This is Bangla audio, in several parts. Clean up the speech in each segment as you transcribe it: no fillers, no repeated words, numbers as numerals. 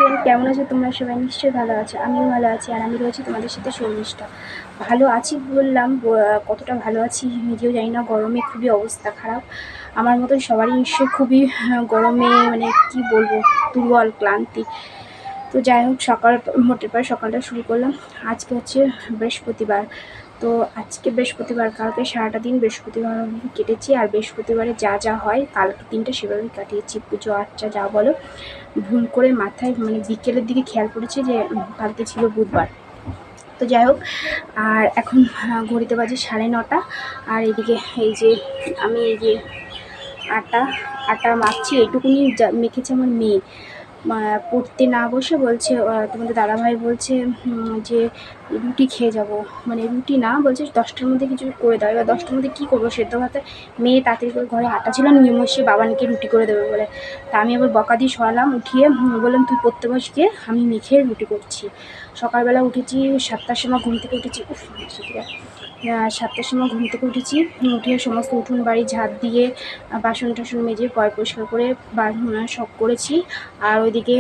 ফ্রেন্ড, কেমন আছো তোমরা সবাই? নিশ্চয়ই ভালো আছো, আমিও ভালো আছি। আর আমি রয়েছি তোমাদের সাথে শর্মিষ্ঠা। ভালো আছি বললাম, কতটা ভালো আছি নিজেও জানি না। গরমে খুবই অবস্থা খারাপ, আমার মতন সবারই নিশ্চয়ই খুবই গরমে মানে কি বলবো, দুর্বল ক্লান্তি। তো যাই হোক, মোটের পর সকালটা শুরু করলাম। আজকে হচ্ছে বৃহস্পতিবার। তো আজকে বৃহস্পতিবার, কালকে সারাটা দিন বৃহস্পতিবার কেটেছি। আর বৃহস্পতিবারে যা যা হয় কালকে দিনটা সেভাবেই কাটিয়েছি, পুজো আর্চা যা বলো। ভুল করে মাথায় মানে বিকেলের দিকে খেয়াল পড়েছে যে কালকে ছিল বুধবার। তো যাই হোক, আর এখন ঘড়িতে বাজে 9:30। আর এদিকে এই যে আমি এই যে আটা আটা মাখছি, এইটুকুনি মেখেছে আমার মেয়ে। পড়তে না বসে বলছে, তোমাদের দাদাভাই বলছে যে রুটি খেয়ে যাব। মানে রুটি না, বলছে 10টার মধ্যে কিছু করে দাও। এবার 10টার মধ্যে কী করবো, সেদ্ধ ভাতে। মেয়ে তাড়াতাড়ি করে ঘরে আটা ছিল, নিয়ে বসে বাবানকে রুটি করে দেবে বলে। তা আমি আবার বকা দিয়ে সরালাম, উঠিয়ে বললাম তুই পড়তে বস গিয়ে, আমি মেখে রুটি করছি। সকালবেলা উঠেছি 7টার সময়, ঘুম থেকে উঠেছি। 7টার সময় ঘুম থেকে উঠেছি, উঠে সমস্ত উঠোন বাড়ি ঝাড় দিয়ে বাসন টাসন মেজে পরিষ্কার করে সব করেছি। আর ওইদিকে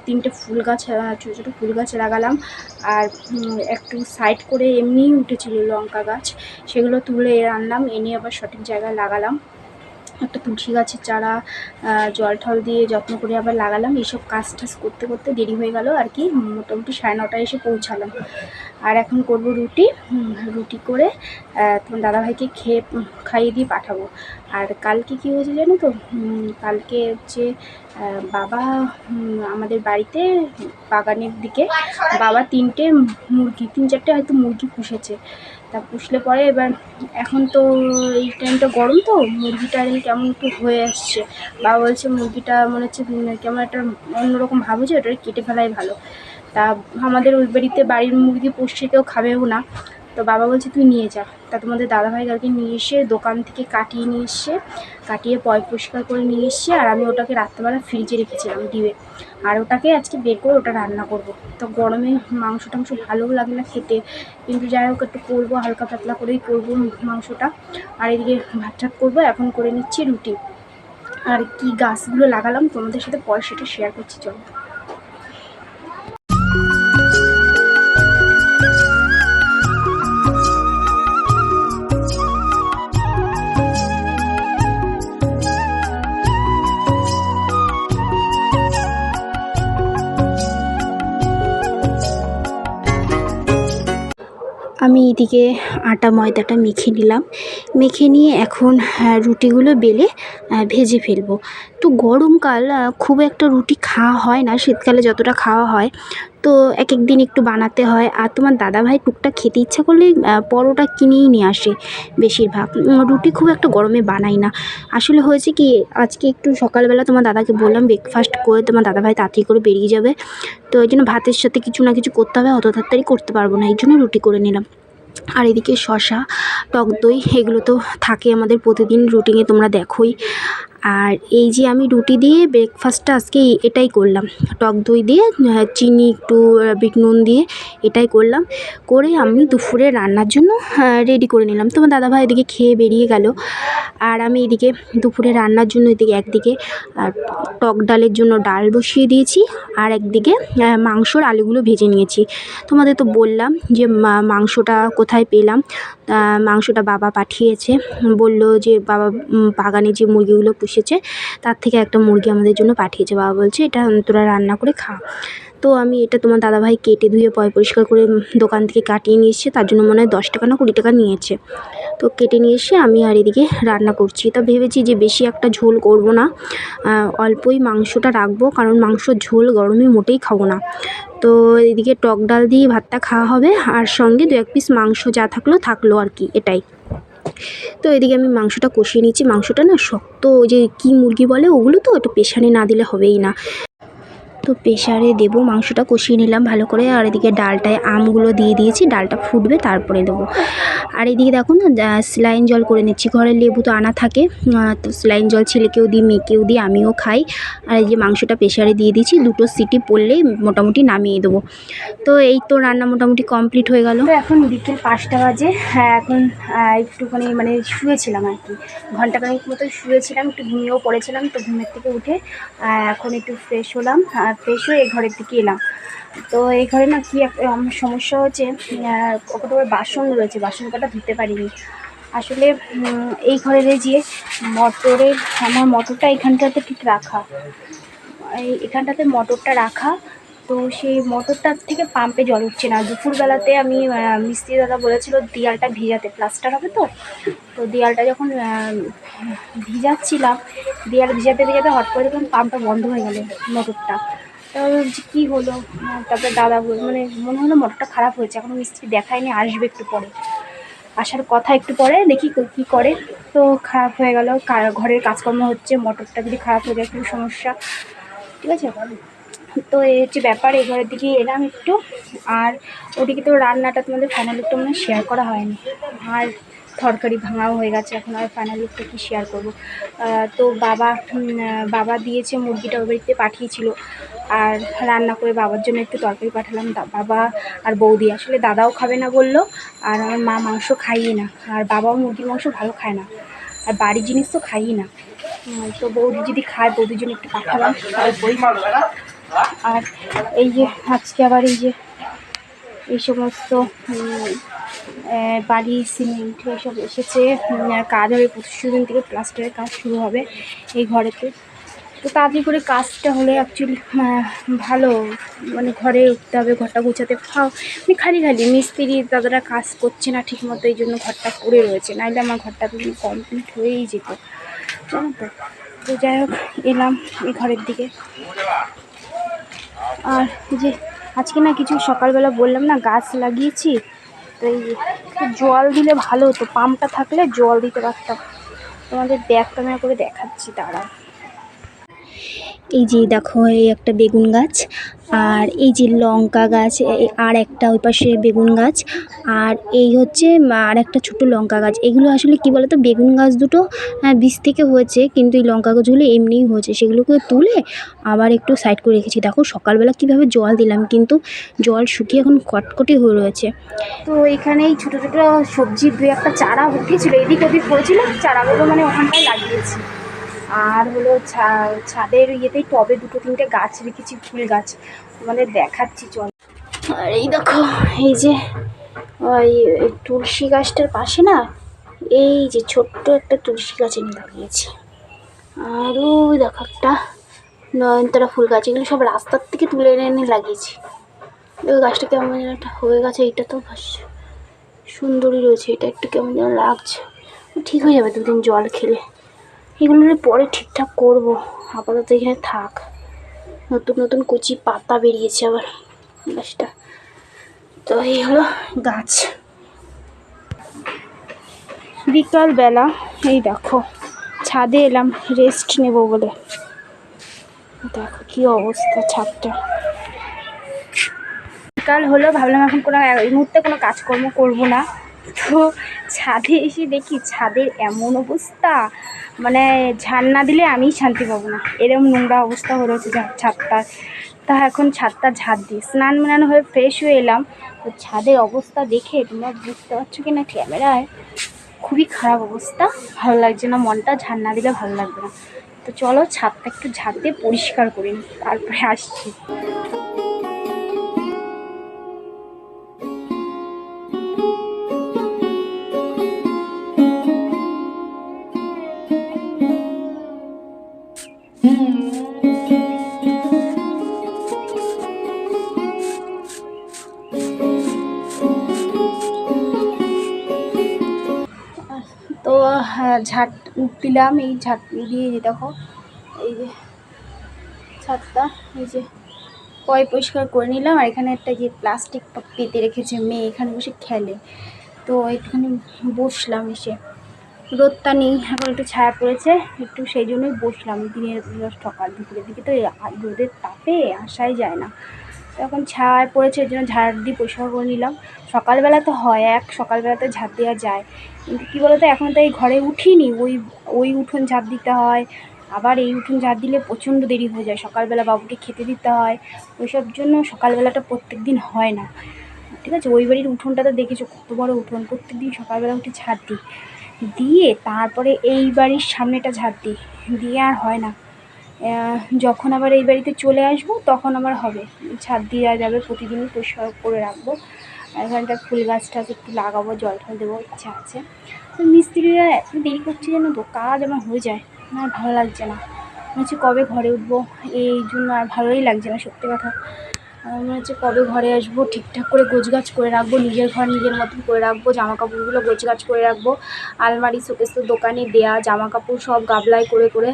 তিনটে ফুল গাছ, ছোটো ছোটো ফুল গাছ লাগালাম। আর একটু সাইড করে এমনিই উঠেছিল লঙ্কা গাছ, সেগুলো তুলে আনলাম, এনে আবার সঠিক জায়গায় লাগালাম। একটা তুলসী গাছের চারা জল টল দিয়ে যত্ন করে আবার লাগালাম। এইসব কাজ টাজ করতে করতে দেরি হয়ে গেল আর কি। মোটামুটি 9:30 এসে পৌঁছালাম। আর এখন করব রুটি। রুটি করে তোমার দাদাভাইকে খাইয়ে দিয়ে পাঠাবো। আর কালকে কী হয়েছে জানো তো? কালকে হচ্ছে বাবা আমাদের বাড়িতে বাগানের দিকে বাবা 3-4টে হয়তো মুরগি পুষেছে। তা পুষলে পরে এবার এখন তো এই টাইমটা গরম, তো মুরগিটা কেমন একটু হয়ে আসছে। বাবা বলছে মুরগিটা মনে হচ্ছে কেমন একটা অন্যরকম ভাব হচ্ছে, ওটা কেটে ফেলাই ভালো। তা আমাদের ওই বাড়ির মুরগি পুষছে, কেউ খাবেও না। তো বাবা বলছে তুই নিয়ে যা। তা তোমাদের দাদাভাই কালকে নিয়ে এসে দোকান থেকে কাটিয়ে পরিষ্কার করে নিয়ে এসছে। আর আমি ওটাকে রাত্রেবেলা ফ্রিজে রেখেছিলাম ডিবে। আর ওটাকে আজকে বের করে ওটা রান্না করব। তো গরমে মাংস টাংস ভালোও লাগে না খেতে, কিন্তু যাই হোক একটু করবো, হালকা পাতলা করেই করবো মাংসটা। আর এদিকে ভাত টাত করবো, এখন করে নিচ্ছি রুটি। আর কি গাছগুলো লাগালাম তোমাদের সাথে পরে সেটা শেয়ার করছি, চলো। আমি এদিকে আটা ময়দাটা মেখে নিলাম। মেখে নিয়ে এখন রুটিগুলো বেলে ভেজে ফেলবো। তো গরমকাল খুব একটা রুটি খাওয়া হয় না, শীতকালে যতটা খাওয়া হয়। তো এক এক দিন একটু বানাতে হয়। আর তোমার দাদাভাই টুকটাক খেতে ইচ্ছা করলে পরোটা কিনেই নিয়ে আসে বেশিরভাগ। রুটি খুব একটা গরমে বানাই না। আসলে হয়েছে কি, আজকে একটু সকালবেলা তোমার দাদাকে বললাম ব্রেকফাস্ট করে তোমার দাদাভাই তাড়াতাড়ি করে বেরিয়ে যাবে। তো এই জন্য ভাতের সাথে কিছু না কিছু করতে হবে, অত তাড়াতাড়ি করতে পারবো না, এই জন্য রুটি করে নিলাম। আর এদিকে শসা, টক দই এগুলো তো থাকে আমাদের প্রতিদিন রুটিনে, তোমরা দেখোই। আর এই যে আমি রুটি দিয়ে ব্রেকফাস্টটা আজকে এটাই করলাম, টক দই দিয়ে চিনি একটু বিট নুন দিয়ে এটাই করলাম। করে আমি দুপুরে রান্নার জন্য রেডি করে নিলাম। তোমার দাদাভাই এদিকে খেয়ে বেরিয়ে গেল। আর আমি এদিকে দুপুরে রান্নার জন্য একদিকে টক ডালের জন্য ডাল বসিয়ে দিয়েছি, আর একদিকে মাংসর আলুগুলো ভেজে নিয়েছি। তোমাদের তো বললাম যে মাংসটা কোথায় পেলাম। মাংসটা বাবা পাঠিয়েছে, বলল যে বাবা বাগানে যে মুরগিগুলো পুষেছে তার থেকে একটা মুরগি আমাদের জন্য পাঠিয়েছে। বাবা বলছে এটা তোরা রান্না করে খা। তো আমি এটা তোমার দাদাভাই কেটে ধুয়ে পরিষ্কার করে দোকান থেকে কাটিয়ে নিয়ে এসছে, তার জন্য মনে হয় 10 টাকা না 20 টাকা নিয়েছে। তো কেটে নিয়ে এসে আমি আর এদিকে রান্না করছি। তা ভেবেছি যে বেশি একটা ঝোল করব না, অল্পই মাংসটা রাখবো, কারণ মাংসর ঝোল গরমে মোটেই খাবো না। তো এদিকে টক ডাল দিয়ে ভাতটা খাওয়া হবে, আর সঙ্গে 2-1 পিস মাংস যা থাকলো আর কি, এটাই। তো এদিকে আমি মাংসটা কষিয়ে নিচ্ছি। মাংসটা না শক্ত, ওই যে কী মুরগি বলে ওগুলো, তো একটু প্রেশারে না দিলে হবেই না। তো প্রেশারে দেবো, মাংসটা কষিয়ে নিলাম ভালো করে। আর এদিকে ডালটায় আমগুলো দিয়ে দিয়েছি, ডালটা ফুটবে তারপরে দেবো। আর এদিকে দেখো না, স্যালাইন জল করে নিচ্ছি। ঘরে লেবু তো আনা থাকে, তো স্যালাইন জল ছেলেকেও দিই, মেয়েকেও দিই, আমিও খাই। আর এই যে মাংসটা প্রেশারে দিয়ে দিয়েছি, 2টো সিটি পড়লেই মোটামুটি নামিয়ে দেবো। তো এই তো রান্না মোটামুটি কমপ্লিট হয়ে গেল। তো এখন বিকেল 5টা বাজে। হ্যাঁ, এখন একটুখানি মানে শুয়েছিলাম আর কি, ঘন্টাখানেক মতো শুয়েছিলাম, একটু ঘুমিয়েও পড়েছিলাম। তো ঘুমের থেকে উঠে এখন একটু ফ্রেশ হলাম। আর ফ্রেশ হয়ে এই ঘরের দিকে এলাম। তো এই ঘরে না কি আমার সমস্যা হচ্ছে, কতগুলো বাসন রয়েছে, বাসন কটা ধুতে পারিনি আসলে। এই ঘরের এই যে আমার মোটরটা এখানটাতে ঠিক রাখা, এখানটাতে মোটরটা রাখা, তো সেই মোটরটার থেকে পাম্পে জল উঠছে না। দুপুরবেলাতে আমি মিস্ত্রি দাদা বলেছিল দেয়ালটা ভিজাতে, প্লাস্টার হবে তো দেয়ালটা যখন ভিজাচ্ছিলাম, দেয়াল ভিজাতে ভিজাতে হট করে দেখলাম পাম্পটা বন্ধ হয়ে গেল, মোটরটা। তো ভাবছি কী হলো, তারপরে দাদা মানে মনে হলো মোটরটা খারাপ হয়েছে, এখনও মিস্ত্রি দেখায়নি, আসবে একটু পরে, আসার কথা একটু পরে, দেখি কী করে। তো খারাপ হয়ে গেল, ঘরের কাজকর্ম হচ্ছে, মোটরটা যদি খারাপ হয়ে যায় খুব সমস্যা, ঠিক আছে। তো এই হচ্ছে ব্যাপার, এই ঘরের দিকে এলাম একটু। আর ওদিকে তো রান্নাটা তোমাদের ফাইনাল লুকটা মানে শেয়ার করা হয়নি, আর তরকারি ভাঙাও হয়ে গেছে, এখন আর ফাইনাল লুকটা কি শেয়ার করবো। তো বাবা দিয়েছে মুরগিটা ওই বাড়িতে পাঠিয়েছিল, আর রান্না করে বাবার জন্য একটু তরকারি পাঠালাম। বাবা আর বৌদি, আসলে দাদাও খাবে না বললো, আর আমার মা মাংস খাইয়ে না, আর বাবাও মুরগির মাংস ভালো খায় না, আর বাড়ির জিনিস তো খাইই না। তো বৌদি যদি খায়, বৌদির জন্য একটু পাঠালাম অল্পই। আর এই যে আজকে আবার এই সমস্ত বালি সিমেন্ট এইসব এসেছে, কাজ হবে 25 দিন থেকে প্লাস্টারের কাজ শুরু হবে এই ঘরেতে। তো তাড়াতাড়ি করে কাজটা হলে অ্যাকচুয়ালি ভালো, মানে ঘরে উঠতে হবে, ঘরটা গুছাতে মানে খালি মিস্ত্রি দাদারা কাজ করছে না ঠিক মতো, এই জন্য ঘরটা পড়ে রয়েছে, নাহলে আমার ঘরটা তো কমপ্লিট হয়েই যেত, জানো তো। তো যাই হোক, এলাম এই ঘরের দিকে। আর যে আজকে না কিছু সকালবেলা বললাম না গাছ লাগিয়েছি, তো এই জল দিলে ভালো হতো, পাম্পটা থাকলে জল দিতে পারতাম। তোমাদের ব্যাক ক্যামেরা করে দেখাচ্ছি, দাঁড়াও। এই যে দেখো, এই একটা বেগুন গাছ, আর এই যে লঙ্কা গাছ, আর একটা ওই পাশে বেগুন গাছ, আর এই হচ্ছে আর একটা ছোটো লঙ্কা গাছ। এগুলো আসলে কি বলতো, বেগুন গাছ দুটো বীজ থেকে হয়েছে, কিন্তু এই লঙ্কা গাছগুলো এমনিই হয়েছে, সেগুলোকে তুলে আবার একটু সাইড করে রেখেছি। দেখো সকালবেলা কীভাবে জল দিলাম, কিন্তু জল শুকিয়ে এখন কটকটি হয়ে রয়েছে। তো এখানে এই ছোটো ছোটো সবজির 2-1টা চারা উঠেছিল, এদিক ওদিক পড়েছিল, চারাগুলো মানে ওখানটায় লাগিয়েছি। আর হলো ছাদের ইয়েতেই টবে 2-3টে গাছ রেখেছি, ফুল গাছ, তোমাদের দেখাচ্ছি চল। আর এই দেখো, এই যে ওই তুলসী গাছটার পাশে না, এই যে ছোট্ট একটা তুলসী গাছ এনে লাগিয়েছি। আর ওই দেখো একটা নয়নতারা ফুল গাছ, এগুলো সব রাস্তার থেকে তুলে এনে লাগিয়েছি। ওই গাছটা কেমন যেন একটা হয়ে গেছে, এইটা তো সুন্দরই রয়েছে, এটা একটু কেমন যেন লাগছে, ঠিক হয়ে যাবে 2 দিন জল খেলে। এগুলো পরে ঠিকঠাক করবো, আপাতত এখানে থাক। নতুন নতুন কচি পাতা বেরিয়েছে আবার গাছটা। তো এই হলো গাছ। বিকালবেলা এই দেখো ছাদে এলাম রেস্ট নেব বলে, দেখো কি অবস্থা ছাদটা। বিকাল হলো, ভাবলাম এখন এই মুহূর্তে কোনো কাজকর্ম করবো না, তো ছাদে এসে দেখি ছাদের এমন অবস্থা, মানে ঝাড় না দিলে আমিই শান্তি পাবো না, এরকম নোংরা অবস্থা হয়ে রয়েছে ছাদটা। তা এখন ছাদটা ঝাড় দিই, স্নান হয়ে ফ্রেশ হয়ে এলাম। তো ছাদের অবস্থা দেখে তোমরা বুঝতে পারছো কি না ক্যামেরায়, খুবই খারাপ অবস্থা, ভালো লাগছে না, মনটা ঝাড় না দিলে ভালো লাগবে না। তো চলো ছাদটা একটু ঝাড় দিয়ে পরিষ্কার করি, তারপরে আসছি। তো ঝাঁট দিলাম, এই ঝাঁট দিয়ে দেখো এই যে ছাদটা, এই যে পরিষ্কার করে নিলাম। আর এখানে একটা যে প্লাস্টিক পেতে রেখেছে মেয়ে, এখানে বসে খেলে, তো একটুখানি বসলাম এসে, রোদটা নেই এখন, একটু ছায়া পড়েছে একটু, সেই জন্যই বসলাম। দিনের সকাল দুপুরের দিকে তো রোদের তাপে আসাই যায় না, তো এখন ছায়া পড়েছে, এর জন্য ঝাড় দিয়ে পরিষ্কার করে নিলাম। সকালবেলা তো হয়, সকালবেলাতে ঝাড় দেওয়া যায়, কিন্তু কী বলো তো, এখন তো এই ঘরে উঠিনি, ওই উঠোন ঝাড় দিতে হয়, আবার এই উঠোন ঝাড় দিলে প্রচণ্ড দেরি হয়ে যায়, সকালবেলা বাবুকে খেতে দিতে হয়, ওইসব জন্য সকালবেলাটা প্রত্যেক দিন হয় না, ঠিক আছে। ওই বাড়ির উঠোনটা তো দেখেছো কত বড় উঠোন, প্রত্যেক দিন সকালবেলা উঠে ঝাড় দিয়ে তারপরে এই বাড়ির সামনেটা ঝাড় দিয়ে আর হয় না, যখন আবার এই বাড়িতে চলে আসবো তখন আমার হবে, ছাদ দেওয়া যাবে, প্রতিদিনই পরিষ্কার করে রাখবো। এখানটা ফুল গাছটা একটু লাগাবো, জল টল দেবো, ইচ্ছা আছে। তো মিস্ত্রিরা এত দেরি করছে যেন, তো কাজ আমার হয়ে যায়, আমার ভালো লাগছে না, মনে হচ্ছে কবে ঘরে উঠবো, এই জন্য আর ভালোই লাগছে না সত্যি কথা। মনে হচ্ছে কবে ঘরে আসবো, ঠিকঠাক করে গোছগাছ করে রাখবো, নিজের ঘর নিজের মতন করে রাখবো, জামা কাপড়গুলো গোছগাছ করে রাখবো, আলমারি শোকেস তো দোকানে দেয়া জামা কাপড় সব গাবলায় করে করে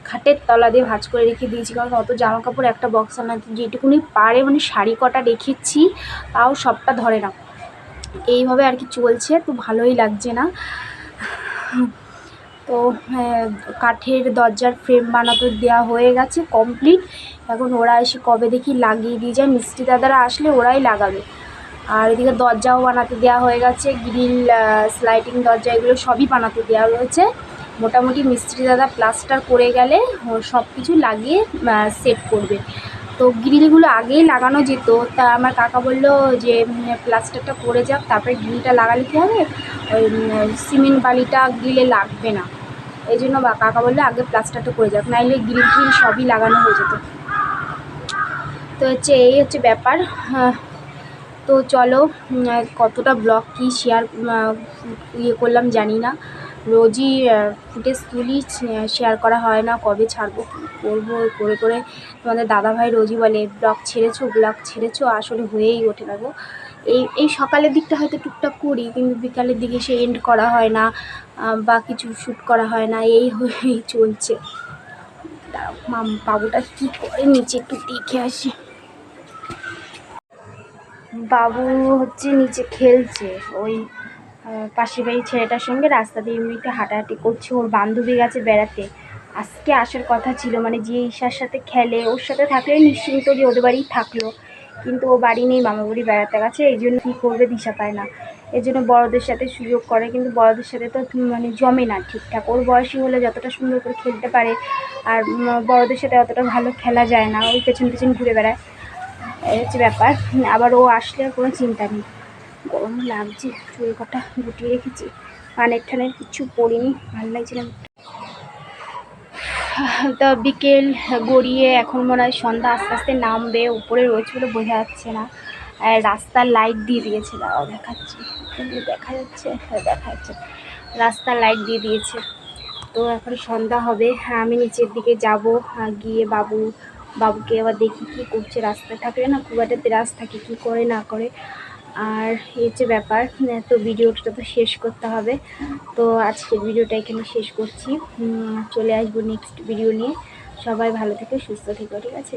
খাটের তলা দিয়ে ভাঁজ করে রেখে দিয়েছি, কারণ অত জামা কাপড় একটা বক্স আনাতে যেটুকুনি পারে, মানে শাড়ি কটা রেখেছি তাও সবটা ধরে না, এইভাবে আর কি চলছে, তো ভালোই লাগছে না। তো কাঠের দরজার ফ্রেম বানাতে দেওয়া হয়ে গেছে কমপ্লিট, এখন ওরা এসে কবে দেখি লাগিয়ে দিয়ে যায়, মিস্ত্রি দাদারা আসলে ওরাই লাগাবে। আর এদিকে দরজাও বানাতে দেওয়া হয়ে গেছে, গ্রিল স্লাইডিং দরজা এগুলো সবই বানাতে দেওয়া রয়েছে। মোটামুটি মিস্ত্রি দাদা প্লাস্টার করে গেলে সব কিছু লাগিয়ে সেট করবে। তো গ্রিলগুলো আগেই লাগানো যেত, তা আমার কাকা বললো যে প্লাস্টারটা করে যাক, তারপরে গ্রিলটা লাগালে কী হবে, ওই সিমেন্ট বালিটা গ্রিলে লাগবে না, এই জন্য কাকা বললো আগে প্লাস্টারটা করে যাক, নাইলে গ্রিল ট্রিল সবই লাগানো হয়ে যেত। তো এই হচ্ছে ব্যাপার। তো চলো, কতটা ব্লগ কি শেয়ার করলাম জানি না, রোজই ফুটেজ তুলি, শেয়ার করা হয় না, কবে ছাড়বো কী করবো করে করে তোমাদের দাদাভাই রোজই বলে ব্লগ ছেড়েছো, আসলে হয়েই ওঠে না গো। এই সকালের দিকটা হয়তো টুকটাক করি, কিন্তু বিকালের দিকে সে এন্ড করা হয় না, বা কিছু শ্যুট করা হয় না, এই হয়েই চলছে। বাবুটা কী করে নিচে একটু দেখে আসি। বাবু হচ্ছে নিচে খেলছে, ওই পাশের বাড়ির ছেলেটার সঙ্গে রাস্তা দিয়ে এমনিতে হাঁটাহাঁটি করছে, ওর বান্ধবী গেছে বেড়াতে, আজকে আসার কথা ছিল, মানে যে ঈশার সাথে খেলে ওর সাথে থাকলে নিশ্চিন্ত যে ওদের বাড়িই থাকলো, কিন্তু ও বাড়ি নেই, মামা বাড়ি বেড়াতে গেছে, এই জন্য কী করবে দিশা পায় না, এই জন্য বড়দের সাথে সুযোগ করে, কিন্তু বড়দের সাথে তো মানে জমে না ঠিকঠাক, ওর বয়সী হলে যতটা সুন্দর করে খেলতে পারে, আর বড়দের সাথে অতটা ভালো খেলা যায় না, ওই পেছন পেছন ঘুরে বেড়ায়, এই হচ্ছে ব্যাপার। আবার ও আসলে আর কোনো চিন্তা নেই। গরম লাগছে, চুল কটা গুটিয়ে রেখেছি, কানের ঠানের কিছু পরিনি, ভালো লাগছে না। তো বিকেল গড়িয়ে এখন মনে হয় সন্ধ্যা আস্তে আস্তে নামবে, উপরে রয়েছে বলে বোঝা যাচ্ছে না, আর রাস্তার লাইট দিয়ে দিয়েছে, দাঁড়াও দেখাচ্ছি, দেখা যাচ্ছে, দেখা যাচ্ছে, রাস্তার লাইট দিয়ে দিয়েছে। তো এখন সন্ধ্যা হবে, আমি নিচের দিকে যাব, গিয়ে বাবুকে আবার দেখি কী করছে, রাস্তায় থাকলে না খুব একটা তেরাস থাকে, কী করে না করে, আর এই হচ্ছে ব্যাপার। তো ভিডিওটা তো শেষ করতে হবে, তো আজকের ভিডিওটা এখানে শেষ করছি, চলে আসবো নেক্সট ভিডিও নিয়ে, সবাই ভালো থেকো, সুস্থ থেকো, ঠিক আছে।